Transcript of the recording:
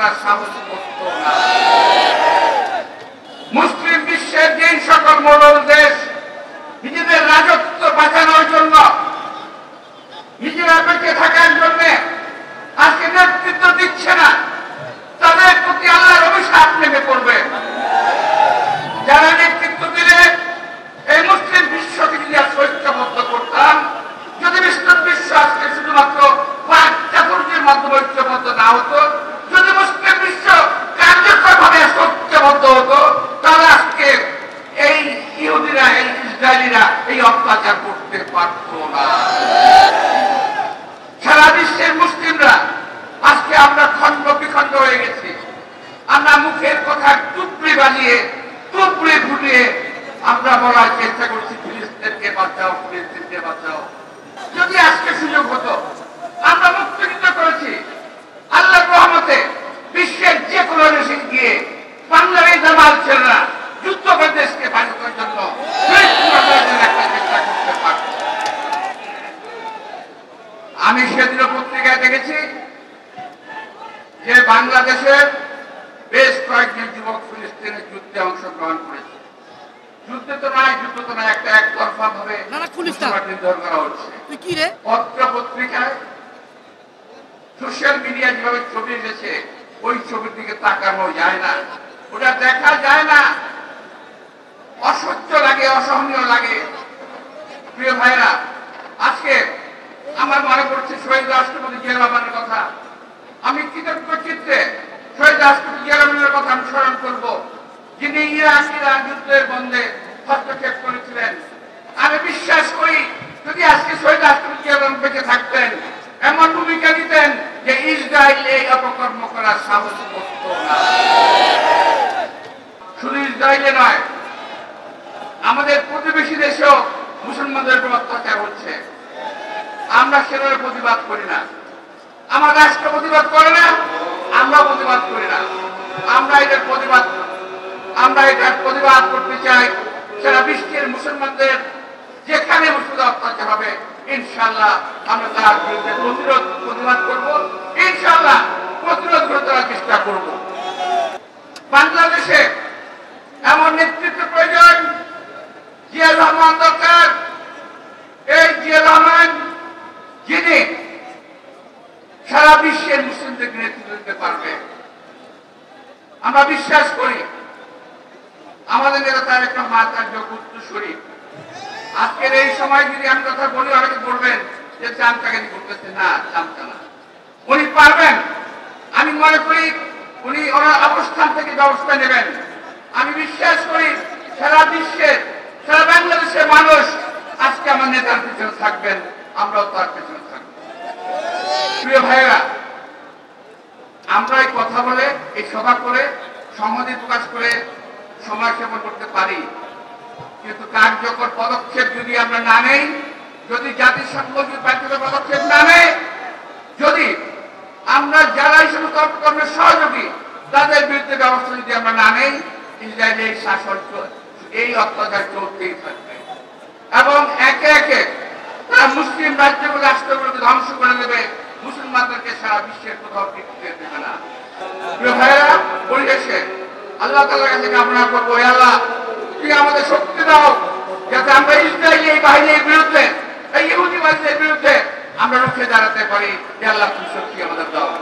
করার সাহস করত না। মুসলিম বিশ্বের যে সকল মোড়ল দেশ নিজেদের রাজত্ব বাঁচানোর জন্য, নিজেরা বেঁচে থাকার জন্য আজকে নেতৃত্ব দিচ্ছে না, তাদের প্রতি আল্লাহর অভিশাপ নেমে পড়বে। যারা নেতৃত্ব দিলে এই মুসলিম বিশ্বকে যদি ঐক্যবদ্ধ করতাম, যদি বিশ্ব আজকে শুধুমাত্র পাঁচ চাতুর্যের মাধ্যমে ঐক্যবদ্ধ না হতো, যদি মুসলিম বিশ্ব কার্যকরভাবে ঐক্যবদ্ধ হতো, তাহলে আজকে এই ইহুদিরা, এই ইসরায়েলিরা এই অত্যাচার করতে পারত না। সারা বিশ্বের মুসলিমরা আজকে আমরা খণ্ড বিখণ্ড হয়ে গেছি। আমরা মুখের কথা টুকরি বানিয়ে, টুকরি ফুটিয়ে আমরা বলার চেষ্টা করছি ফিলিস্তিনকে বাঁচাও, ফিলিস্তিনকে বাঁচাও। যদি আজকে সুযোগ হতো, আমরা মুক্তিযুদ্ধ করেছি, আল্লাহর রহমতে বিশ্বের যে কোনো দেশে গিয়ে বাংলার এই জামাল ছেলেরা যুদ্ধ করে দেশকে বাঁচানোর জন্য একটা চেষ্টা করতে পারত। আমি সেদিনও পত্রিকায় দেখেছি যে বাংলাদেশের বেশ কয়েকজন যুবক ফিলিস্তিনের যুদ্ধে অংশগ্রহণ করেছে। যুদ্ধে তো নয়, যুদ্ধ তো নয়, একটা একতরফা ভাবে নির্ধারণ করা হচ্ছে। পত্র পত্রিকায়, সোশ্যাল মিডিয়া যেভাবে ছবি এসেছে, ওই ছবির দিকে তাকানো যায় না, ওটা দেখা যায় না, অসহ্য লাগে, অসহনীয় লাগে। প্রিয় ভাইরা, আজকে আমার মনে পড়ছে শহীদ রাষ্ট্রপতি জিয়া রহমানের কথা। আমি কৃতজ্ঞ চিত্তে শহীদ রাষ্ট্রপতি জিয়া রহমানের কথা আমি স্মরণ করব, যিনি ইরাক যুদ্ধের বন্ধে হস্তক্ষেপ করেছিলেন। আমি বিশ্বাস করি যদি আজকে শহীদ রাষ্ট্রপতি জিয়া রহমান বেঁচে থাকতেন, এমন ভূমিকা নিতেন যে ইসরায়েল এই অপকর্ম করার সাহস করত না। শুধু ইসরায়েলে নয়, আমাদের প্রতিবেশী দেশেও মুসলমানদের উপর অত্যাচার হচ্ছে। আমরা সেভাবে প্রতিবাদ করি না, আমার রাষ্ট্র প্রতিবাদ করে না, আমরা প্রতিবাদ করি না। আমরা এটার প্রতিবাদ করতে চাই। সারা বিশ্বের মুসলমানদের যেখানে মুসলিমদের অত্যাচার হবে, ইনশাআল্লাহ আমরা তার বিরুদ্ধে প্রতিবাদ করব, ইনশাআল্লাহ প্রতিরোধ করে দেওয়ার চেষ্টা করব। বাংলাদেশে এমন নেতৃত্ব প্রয়োজন, জিয়া রহমান দরকার। এই জিয়া রহমান যিনি সারা বিশ্বের মুসলিমদেরকে নেতৃত্ব দিতে পারবে। আমরা বিশ্বাস করি আমাদের নেতা তারেক রহমান তার যোগ্য উত্তরসূরি। আজকের এই সময় যদি আমি কথা বলি, অনেকে বলবেন যে চামচাগিরি করতেছে। না, চামচা না, উনি পারবেন। আমি মনে করি উনি ওনার অবস্থান থেকে ব্যবস্থা নেবেন। আমি বিশ্বাস করি সারা বিশ্বের, সারা বাংলাদেশের মানুষ আজকে আমার নেতার পিছনে থাকবেন, আমরাও তার পিছনে থাকবো। প্রিয় ভাইয়েরা, আমরা এই কথা বলে, এই সভা করে, সংহতি প্রকাশ করে সময় সেবন করতে পারি, কিন্তু কার্যকর পদক্ষেপ যদি আমরা না নেই, যদি জাতিসংঘ পদক্ষেপ না নেয়, যদি আমরা যারা এই সমস্ত অপকর্মের সহযোগী তাদের বিরুদ্ধে ব্যবস্থা যদি আমরা না নেই, ইসরায়েলের এই শাসন, এই অত্যাচার চলতেই থাকবে এবং একে একে তারা মুসলিম রাজ্যগুলো, রাষ্ট্রগুলোকে ধ্বংস করে দেবে, মুসলমানদেরকে সারা বিশ্বের কোথাও টিকতে দেবে না। প্রিয় ভাইয়েরা, পরিশেষে আল্লাহ তাআলার কাছে কামনা করবো, হে আল্লাহ তুমি আমাদের শক্তি দাও, যাতে আমরা ইসরায়েলি এই বাহিনীর বিরুদ্ধে, এই ইহুদি বাহিনীর বিরুদ্ধে আমরা রুখে দাঁড়াতে পারি। হে আল্লাহ তুমি শক্তি আমাদের দাও।